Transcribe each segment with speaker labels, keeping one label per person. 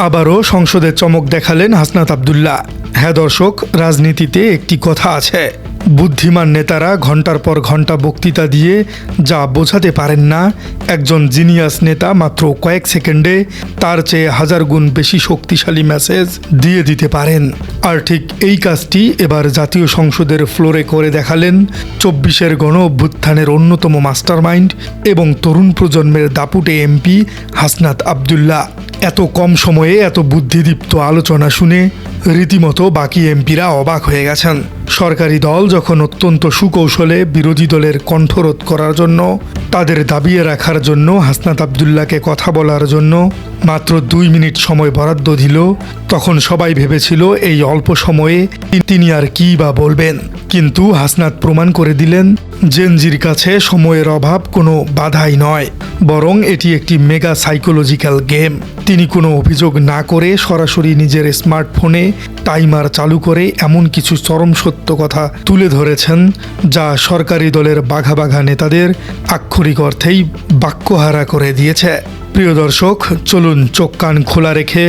Speaker 1: আবারও সংসদে চমক দেখালেন হাসনাত আব্দুল্লাহ। হ্যাঁ দর্শক, রাজনীতিতে একটি কথা আছে, বুদ্ধিমান নেতারা ঘন্টার পর ঘন্টা বক্তৃতা দিয়ে যা বোঝাতে পারেন না, একজন জিনিয়াস নেতা মাত্র কয়েক সেকেন্ডে তার চেয়ে হাজার গুণ বেশি শক্তিশালী মেসেজ দিয়ে দিতে পারেন। আর ঠিক এই কাজটি এবার জাতীয় সংসদের ফ্লোরে করে দেখালেন ২৪-এর গণ অভ্যুত্থানের অন্যতম মাস্টারমাইন্ড এবং তরুণ প্রজন্মের দাপুটে এমপি হাসনাত আব্দুল্লাহ। এত কম সময়ে এত বুদ্ধিদীপ্ত আলোচনা শুনে রীতিমতো বাকি এমপিরা অবাক হয়ে গেছেন। সরকারি দল যখন অত্যন্ত সুকৌশলে বিরোধী দলের কণ্ঠরোধ করার জন্য, তাদের দাবিয়ে রাখার জন্য হাসনাত আব্দুল্লাহকে কথা বলার জন্য মাত্র ২ মিনিট সময় বরাদ্দ দিল, তখন সবাই ভেবেছিল এই অল্প সময়ে তিনি আর কী বা বলবেন। কিন্তু হাসনাত প্রমাণ করে দিলেন, জেনজির কাছে সময়ের অভাব কোনো বাধাই নয়, বরং এটি একটি মেগা সাইকোলজিক্যাল গেম। তিনি কোনো অভিযোগ না করে সরাসরি নিজের স্মার্টফোনে টাইমার চালু করে এমন কিছু চরম সত্য কথা তুলে ধরেছেন, যা সরকারি দলের বাঘা বাঘা নেতাদের আক্ষরিক অর্থেই বাক্যহারা করে দিয়েছে। প্রিয় দর্শক, চলুন চোখ কান খোলা রেখে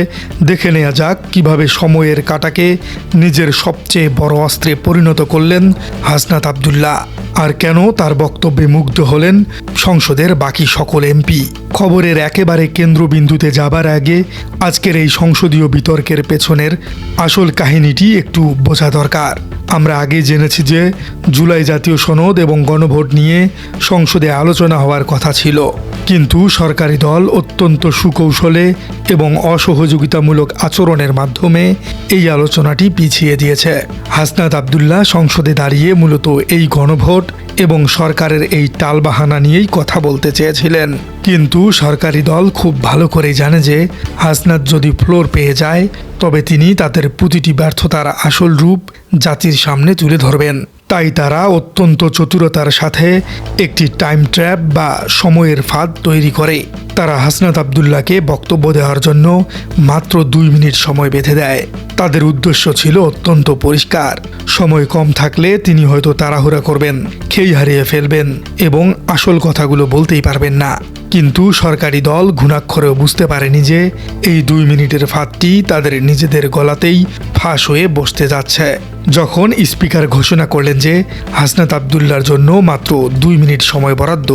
Speaker 1: দেখে নেওয়া যাক কিভাবে সময়ের কাঁটাকে নিজের সবচেয়ে বড় অস্ত্রে পরিণত করলেন হাসনাত আব্দুল্লাহ, আর কেন তার বক্তব্যে মুগ্ধ হলেন সংসদের বাকি সকল এমপি। খবরের একেবারে কেন্দ্রবিন্দুতে যাবার আগে আজকের এই সংসদীয় বিতর্কের পেছনের আসল কাহিনীটি একটু বোঝা দরকার। আমরা আগে জেনেছি যে জুলাই জাতীয় সনদ এবং গণভোট নিয়ে সংসদে আলোচনা হওয়ার কথা ছিল, কিন্তু সরকারি দল অত্যন্ত সুকৌশলে এবং অসহযোগিতামূলক আচরণের মাধ্যমে এই আলোচনাটি পিছিয়ে দিয়েছে। হাসনাত আব্দুল্লাহ সংসদে দাঁড়িয়ে মূলত এই গণভোট এবং সরকারের এই টালবাহানা নিয়েই কথা বলতে চেয়েছিলেন, কিন্তু সরকারি দল খুব ভালো করে জানে যে হাসনাত যদি ফ্লোর পেয়ে যায় তবে তিনি তাদের প্রতিটি ব্যর্থতার আসল রূপ জাতির সামনে তুলে ধরবেন। তাই তারা অত্যন্ত চতুরতার সাথে একটি টাইম ট্র্যাপ বা সময়ের ফাঁদ তৈরি করে। তারা হাসনাত আব্দুল্লাহকে বক্তব্য দেওয়ার জন্য মাত্র ২ মিনিট সময় বেঁধে দেয়। তাদের উদ্দেশ্য ছিল অত্যন্ত পরিষ্কার, সময় কম থাকলে তিনি হয়তো তাড়াহুড়া করবেন, খেই হারিয়ে ফেলবেন এবং আসল কথাগুলো বলতেই পারবেন না। কিন্তু সরকারি দল ঘুণাক্ষরেও বুঝতে পারেনি যে এই ২ মিনিটের ফাঁদটি তাদের নিজেদের গলাতেই ফাঁস হয়ে বসতে যাচ্ছে। যখন স্পিকার ঘোষণা করলেন যে হাসনাত আব্দুল্লাহর জন্য মাত্র ২ মিনিট সময় বরাদ্দ,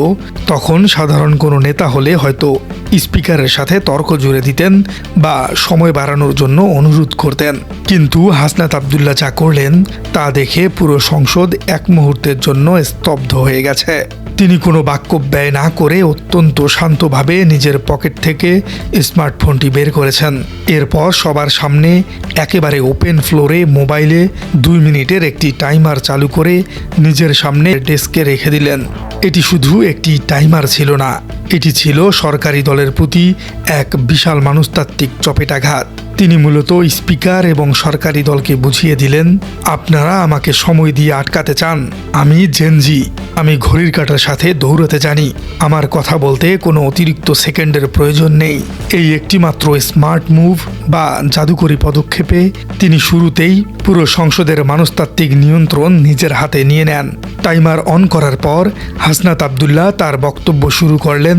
Speaker 1: তখন সাধারণ কোনো নেতা হলে হয়তো স্পিকারের সাথে তর্ক জুড়ে দিতেন বা সময় বাড়ানোর জন্য অনুরোধ করতেন। কিন্তু হাসনাত আব্দুল্লাহ যা করলেন তা দেখে পুরো সংসদ এক মুহূর্তের জন্য স্তব্ধ হয়ে গেছে। তিনি কোনো বাক্য ব্যয় না করে অত্যন্ত শান্তভাবে নিজের পকেট থেকে স্মার্টফোনটি বের করেছেন। এরপর সবার সামনে একেবারে ওপেন ফ্লোরে মোবাইলে ২ মিনিটের একটি টাইমার চালু করে নিজের সামনে ডেস্কে রেখে দিলেন। এটি শুধু একটি টাইমার ছিল না, এটি ছিল সরকারি দলের প্রতি এক বিশাল মানুষতাত্ত্বিক চপেটাঘাত। তিনি মূলত স্পিকার এবং সরকারি দলকে বুঝিয়ে দিলেন, আপনারা আমাকে সময় দিয়ে আটকাতে চান, আমি জেনজি, আমি ঘড়ির কাঁটার সাথে দৌড়াতে জানি, আমার কথা বলতে কোনো অতিরিক্ত সেকেন্ডের প্রয়োজন নেই। এই একটি মাত্র স্মার্ট মুভ বা জাদুকরী পদক্ষেপে তিনি শুরুতেই পুরো সংসদের মনস্তাত্ত্বিক নিয়ন্ত্রণ নিজের হাতে নিয়ে নেন। টাইমার অন করার পর হাসনাত আব্দুল্লাহ তার বক্তব্য শুরু করলেন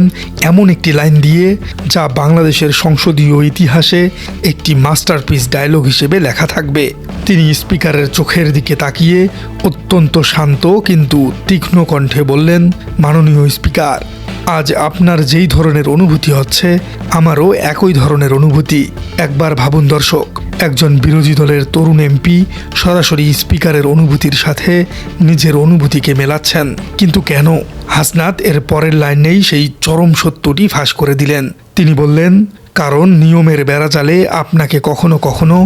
Speaker 1: এমন একটি লাইন দিয়ে যা বাংলাদেশের সংসদীয় ইতিহাসে একটি মাস্টারপিস ডায়লগ হিসেবে লেখা থাকবে। তিনি স্পিকারের চোখের দিকে তাকিয়ে অত্যন্ত শান্ত কিন্তু তীক্ষ্ণ কণ্ঠে বললেন, মাননীয় স্পিকার, আজ আপনার যেই ধরনের অনুভূতি হচ্ছে আমারও একই ধরনের অনুভূতি। একবার ভাবুন দর্শক, একজন বিরোধী দলের তরুণ এমপি সরাসরি স্পিকারের অনুভূতির সাথে নিজের অনুভূতিকে মেলাচ্ছেন। কিন্তু কেন? হাসনাত এর পরের লাইনেই সেই চরম সত্যটি ফাঁস করে দিলেন। তিনি বললেন, কারণ নিয়মের বেড়াজালে আপনাকে কখনো কখনো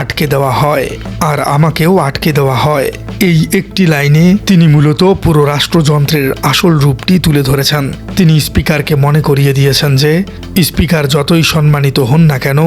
Speaker 1: আটকে দেওয়া হয় আর আমাকেও আটকে দেওয়া হয়। এই একটি লাইনে তিনি মূলত পুরো রাষ্ট্রযন্ত্রের আসল রূপটি তুলে ধরেছেন। তিনি স্পিকারকে মনে করিয়ে দিয়েছেন যে স্পিকার যতই সম্মানিত হন না কেন,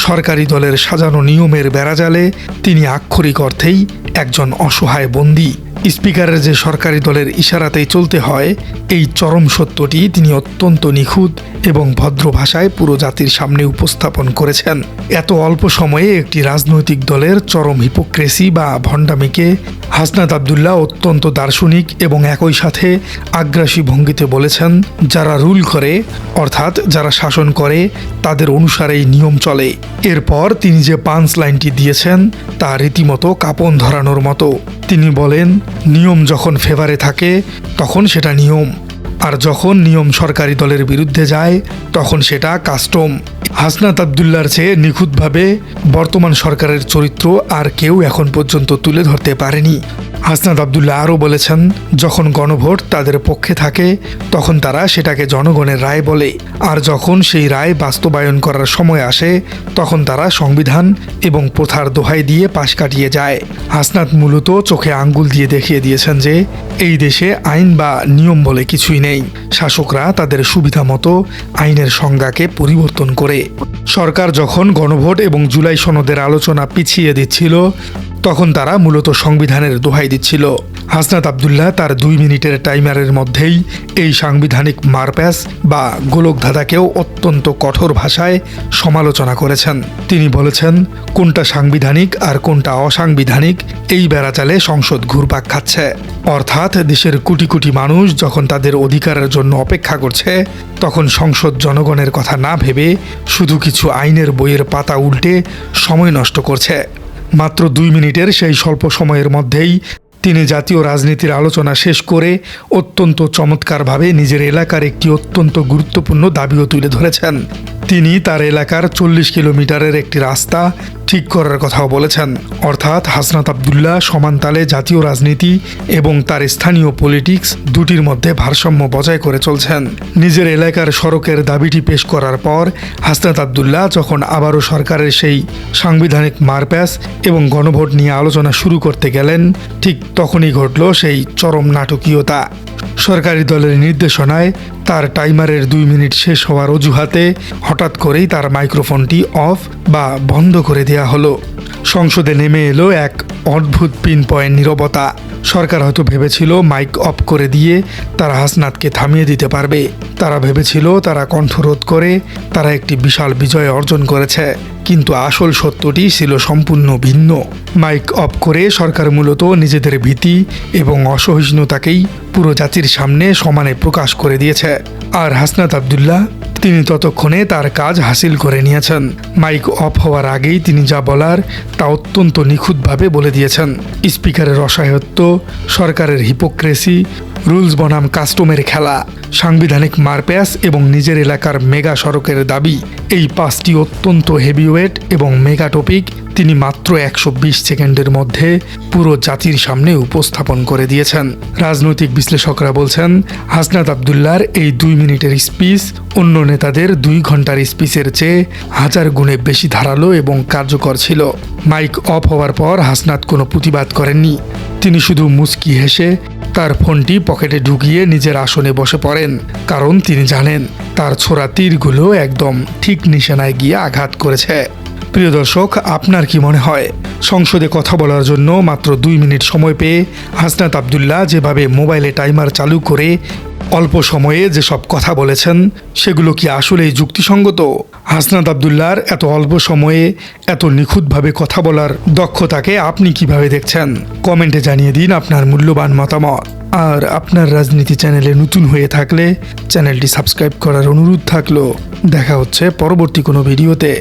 Speaker 1: সরকারি দলের সাজানো নিয়মের বেড়াজালে তিনি আক্ষরিক অর্থেই একজন অসহায় বন্দী। স্পিকারের যে সরকারি দলের ইশারাতেই চলতে হয়, এই চরম সত্যটি তিনি অত্যন্ত নিখুঁত এবং ভদ্র ভাষায় পুরো জাতির সামনে উপস্থাপন করেছেন। এত অল্প সময়ে একটি রাজনৈতিক দলের চরম হিপোক্রেসি বা ভণ্ডামিকে হাসনাত আবদুল্লাহ অত্যন্ত দার্শনিক এবং একই সাথে আগ্রাসী ভঙ্গিতে বলেছেন, যারা রুল করে অর্থাৎ যারা শাসন করে তাদের অনুসারেই নিয়ম চলে। এরপর তিনি যে পাঞ্চ লাইনটি দিয়েছেন তা রীতিমতো কাঁপন ধরানোর মতো। তিনি বলেন, নিয়ম যখন ফেভারে থাকে তখন সেটা নিয়ম, আর যখন নিয়ম সরকারি দলের বিরুদ্ধে যায় তখন সেটা কাস্টম। হাসনাত আবদুল্লার চেয়ে নিখুঁতভাবে বর্তমান সরকারের চরিত্র আর কেউ এখন পর্যন্ত তুলে ধরতে পারেনি। হাসনাত আবদুল্লাহ আরও বলেছেন, যখন গণভোট তাদের পক্ষে থাকে তখন তারা সেটাকে জনগণের রায় বলে, আর যখন সেই রায় বাস্তবায়ন করার সময় আসে তখন তারা সংবিধান এবং প্রথার দোহাই দিয়ে পাশ কাটিয়ে যায়। হাসনাত মূলত চোখে আঙ্গুল দিয়ে দেখিয়ে দিয়েছেন যে এই দেশে আইন বা নিয়ম বলে কিছুই নেই। শাসকরা তাদের সুবিধা মতো আইনের সংজ্ঞাকে পরিবর্তন করে। সরকার যখন গণভোট এবং জুলাই সনদের আলোচনা পিছিয়ে দিচ্ছিল তখন তারা মূলত সংবিধানের দোহাই দিচ্ছিল। হাসনাত আবদুল্লাহ তার 2 মিনিটের টাইমারের মধ্যেই এই সাংবিধানিক মারপ্যাচ বা গোলকধাঁধাকেও অত্যন্ত কঠোর ভাষায় সমালোচনা করেছেন। তিনি বলেছেন, কোনটা সাংবিধানিক আর কোনটা অসাংবিধানিক এই বেড়াচালে সংসদ ঘুরপাক খাচ্ছে। অর্থাৎ দেশের কোটি কোটি মানুষ যখন তাদের অধিকারের জন্য অপেক্ষা করছে তখন সংসদ জনগণের কথা না ভেবে শুধু কিছু আইনের বইয়ের পাতা উল্টে সময় নষ্ট করছে। মাত্র 2 মিনিটের সেই স্বল্প সময়ের মধ্যেই তিনি জাতীয় রাজনীতির আলোচনা শেষ করে অত্যন্ত চমৎকারভাবে নিজের এলাকার একটি অত্যন্ত গুরুত্বপূর্ণ দাবিও তুলে ধরেছেন। তিনি তার এলাকার 40 কিলোমিটারের একটি রাস্তা ঠিক করার কথাও বলেছেন। অর্থাৎ হাসনাত আবদুল্লাহ সমান তালে জাতীয় রাজনীতি এবং তার স্থানীয় পলিটিক্স দুটির মধ্যে ভারসাম্য বজায় করে চলছেন। নিজের এলাকার সড়কের দাবিটি পেশ করার পর হাসনাত আবদুল্লাহ যখন আবারও সরকারের সেই সাংবিধানিক মারপ্যাচ এবং গণভোট নিয়ে আলোচনা শুরু করতে গেলেন, ঠিক তখনই ঘটল সেই চরম নাটকীয়তা। সরকারি দলের নির্দেশনায় তার টাইমারের 2 মিনিট শেষ হওয়ার অজুহাতে হঠাৎ করেই তার মাইক্রোফোনটি অফ বা বন্ধ করে দেওয়া হলো। সংসদে নেমে এলো এক অদ্ভুত পিন পয়েন্ট নীরবতা। সরকার হয়তো ভেবেছিল মাইক অফ করে দিয়ে তারা হাসনাতকে থামিয়ে দিতে পারবে। তারা ভেবেছিল তারা কণ্ঠরোধ করে তারা একটি বিশাল বিজয় অর্জন করেছে, কিন্তু আসল সত্যটি ছিল সম্পূর্ণ ভিন্ন। মাইক অফ করে সরকার মূলত নিজেদের ভীতি এবং অসহিষ্ণুতাকেই পুরো জাতির সামনে সমানে প্রকাশ করে দিয়েছে। আর হাসনাত আবদুল্লাহ তিনি ততক্ষণে তার কাজ হাসিল করে নিয়েছেন। মাইক অফ হওয়ার আগেই তিনি যা বলার তা অত্যন্ত নিখুঁতভাবে বলে দিয়েছেন। স্পিকারের অসহায়ত্ব, সরকারের হিপোক্রেসি, রুলস বনাম কাস্টমের খেলা, সাংবিধানিক মারপ্যাচ এবং নিজের এলাকার মেগা সড়কের দাবি, এই 5টি অত্যন্ত হেভিওয়েট এবং মেগা টপিক তিনি মাত্র 120 সেকেন্ডের মধ্যে পুরো জাতির সামনে উপস্থাপন করে দিয়েছেন। রাজনৈতিক বিশ্লেষকরা বলছেন, হাসনাত আবদুল্লাহর এই 2 মিনিটের স্পিচ অন্য নেতাদের 2 ঘন্টার স্পিচের চেয়ে 1000 গুণে বেশি ধারালো এবং কার্যকর ছিল। মাইক অফ হওয়ার পর হাসনাত কোনো প্রতিবাদ করেননি। তিনি শুধু মুচকি হেসে তার ফোনটি পকেটে ঢুকিয়ে নিজের আসনে বসে পড়েন, কারণ তিনি জানেন তার ছোড়া তীরগুলো একদম ঠিক নিশানায় গিয়ে আঘাত করেছে। প্রিয় দর্শক, আপনার কি মনে হয় সংসদে কথা বলার জন্য মাত্র 2 মিনিট সময় পেয়ে হাসনাত আবদুল্লাহ যেভাবে মোবাইলে টাইমার চালু করে অল্প সময়ে যেসব কথা বলেছেন সেগুলো কি আসলেই যুক্তিসঙ্গত? হাসনাত আবদুল্লাহর এত অল্প সময়ে এত নিখুঁতভাবে কথা বলার দক্ষতাকে আপনি কিভাবে দেখছেন? কমেন্টে জানিয়ে দিন আপনার মূল্যবান মতামত। আর আপনার রাজনীতি চ্যানেলে নতুন হয়ে থাকলে চ্যানেলটি সাবস্ক্রাইব করার অনুরোধ থাকলো। দেখা হচ্ছে পরবর্তী কোনো ভিডিওতে।